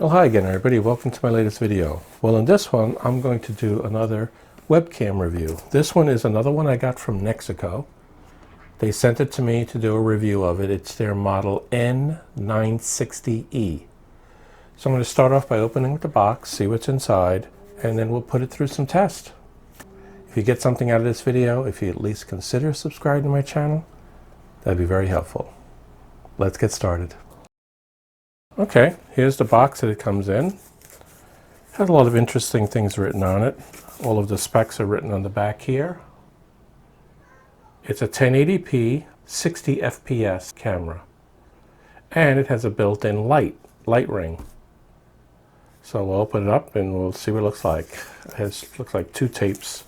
Well, hi again everybody, welcome to my latest video. Well, in this one I'm going to do another webcam review. This one is another one I got from NEXIGO. They sent it to me to do a review of it. It's their model N960E. So I'm going to start off by opening the box, see what's inside, and then we'll put it through some tests. If you get something out of this video, if you at least consider subscribing to my channel, that'd be very helpful. Let's get started. Okay, here's the box that it comes in. Has a lot of interesting things written on it. All of the specs are written on the back here. It's a 1080p 60 FPS camera, and it has a built-in light ring. So we'll open it up and we'll see what it looks like. Looks like two tapes.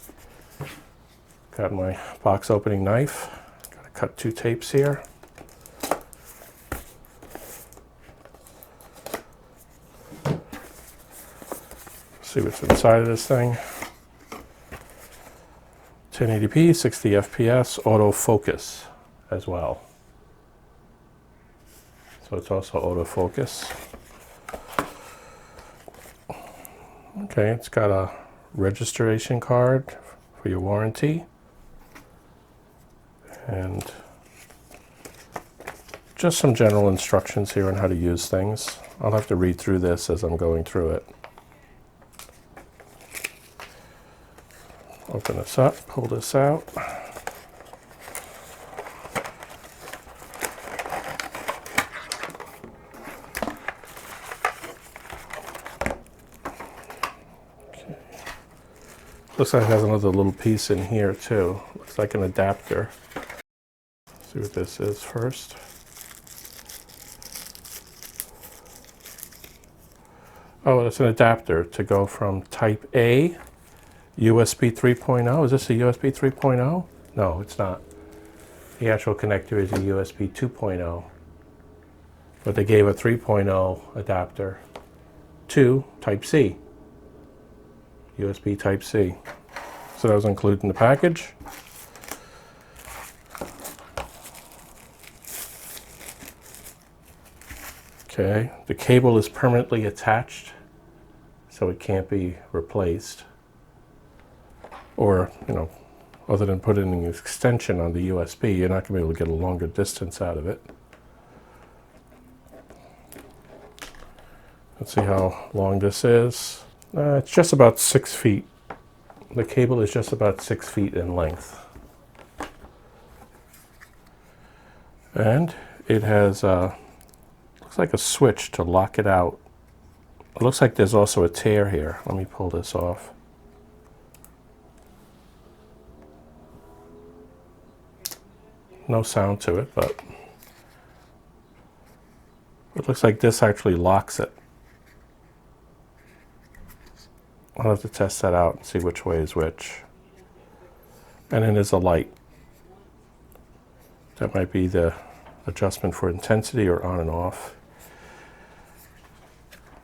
Got my box opening knife. Got to cut two tapes here. See what's inside of this thing. 1080p, 60 FPS, AutoFocus as well. So it's also AutoFocus. Okay, it's got a registration card for your warranty. And just some general instructions here on how to use things. I'll have to read through this as I'm going through it. Open this up, pull this out. Okay. Looks like it has another little piece in here too. Looks like an adapter. Let's see what this is first. Oh, it's an adapter to go from type A USB 3.0. Is this a USB 3.0? No, it's not. The actual connector is a USB 2.0. But they gave a 3.0 adapter to Type C. USB Type C. So that was included in the package. Okay, the cable is permanently attached, so it can't be replaced. Or, other than putting an extension on the USB, you're not going to be able to get a longer distance out of it. Let's see how long this is. It's just about 6 feet. The cable is just about 6 feet in length. And it has, looks like a switch to lock it out. It looks like there's also a tear here. Let me pull this off. No sound to it, but it looks like this actually locks it. I'll have to test that out and see which way is which. And then there's a light. That might be the adjustment for intensity or on and off.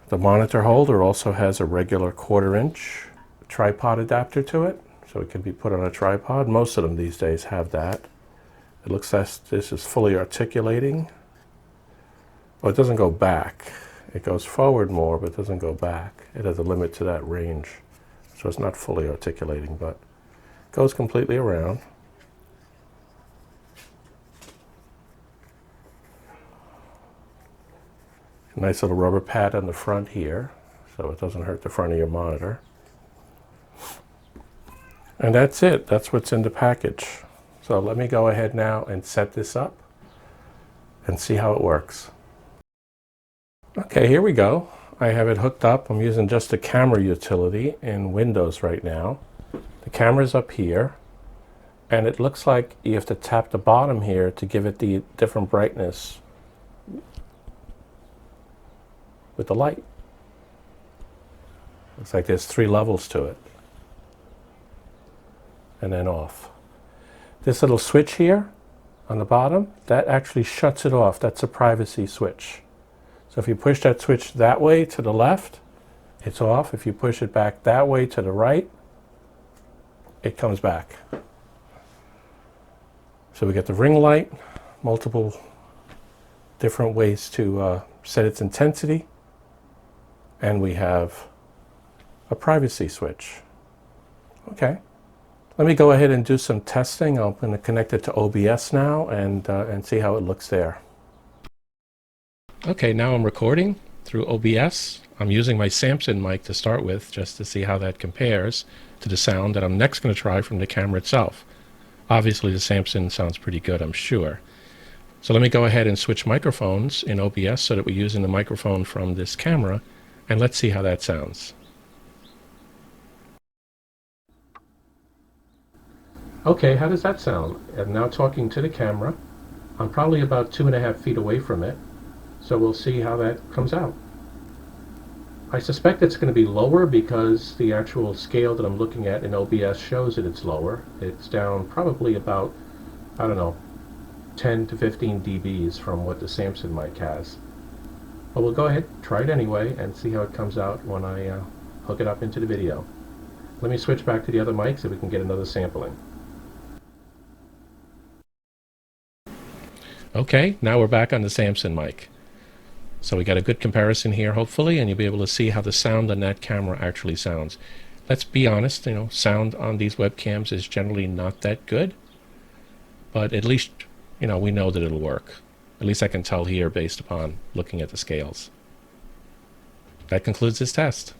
The monitor holder also has a regular 1/4-inch tripod adapter to it, so it can be put on a tripod. Most of them these days have that. It looks like this is fully articulating. Well, it doesn't go back. It goes forward more, but doesn't go back. It has a limit to that range. So it's not fully articulating, but it goes completely around. A nice little rubber pad on the front here, so it doesn't hurt the front of your monitor. And that's it. That's what's in the package. So let me go ahead now and set this up and see how it works. Okay, here we go. I have it hooked up. I'm using just the camera utility in Windows right now. The camera's up here, and it looks like you have to tap the bottom here to give it the different brightness with the light. Looks like there's 3 levels to it. And then off. This little switch here on the bottom, that actually shuts it off. That's a privacy switch. So if you push that switch that way to the left, it's off. If you push it back that way to the right, it comes back. So we get the ring light, multiple different ways to set its intensity. and we have a privacy switch. Okay. Let me go ahead and do some testing. I'm going to connect it to OBS now and see how it looks there. Okay, now I'm recording through OBS. I'm using my Samson mic to start with, just to see how that compares to the sound that I'm next going to try from the camera itself. Obviously the Samson sounds pretty good, I'm sure. So let me go ahead and switch microphones in OBS so that we're using the microphone from this camera, and let's see how that sounds. Okay, how does that sound? I'm now talking to the camera. I'm probably about 2.5 feet away from it, so we'll see how that comes out. I suspect it's going to be lower because the actual scale that I'm looking at in OBS shows that it's lower. It's down probably about, I don't know, 10 to 15 dBs from what the Samson mic has. But we'll go ahead, try it anyway, and see how it comes out when I hook it up into the video. Let me switch back to the other mic so we can get another sampling. Okay, now we're back on the Samson mic. So we got a good comparison here, hopefully, and you'll be able to see how the sound on that camera actually sounds. Let's be honest, sound on these webcams is generally not that good, but at least, we know that it'll work. At least I can tell here based upon looking at the scales. That concludes this test.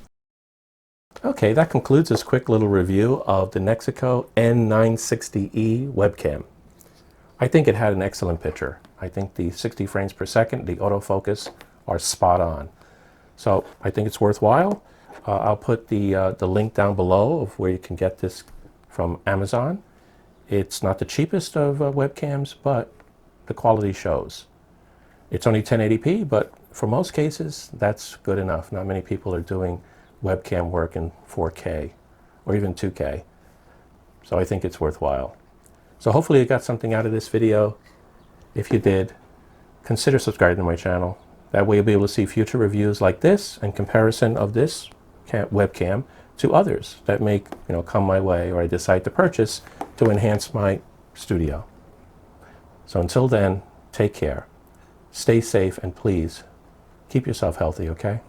Okay, that concludes this quick little review of the NEXIGO N960E Webcam. I think it had an excellent picture. I think the 60 frames per second, the autofocus are spot on. So I think it's worthwhile. I'll put the link down below of where you can get this from Amazon. It's not the cheapest of webcams, but the quality shows. It's only 1080p, but for most cases, that's good enough. Not many people are doing webcam work in 4K or even 2K. So I think it's worthwhile. So hopefully you got something out of this video. If you did, consider subscribing to my channel. That way you'll be able to see future reviews like this and comparison of this webcam to others that may come my way or I decide to purchase to enhance my studio. So until then, take care, stay safe, and please keep yourself healthy, okay?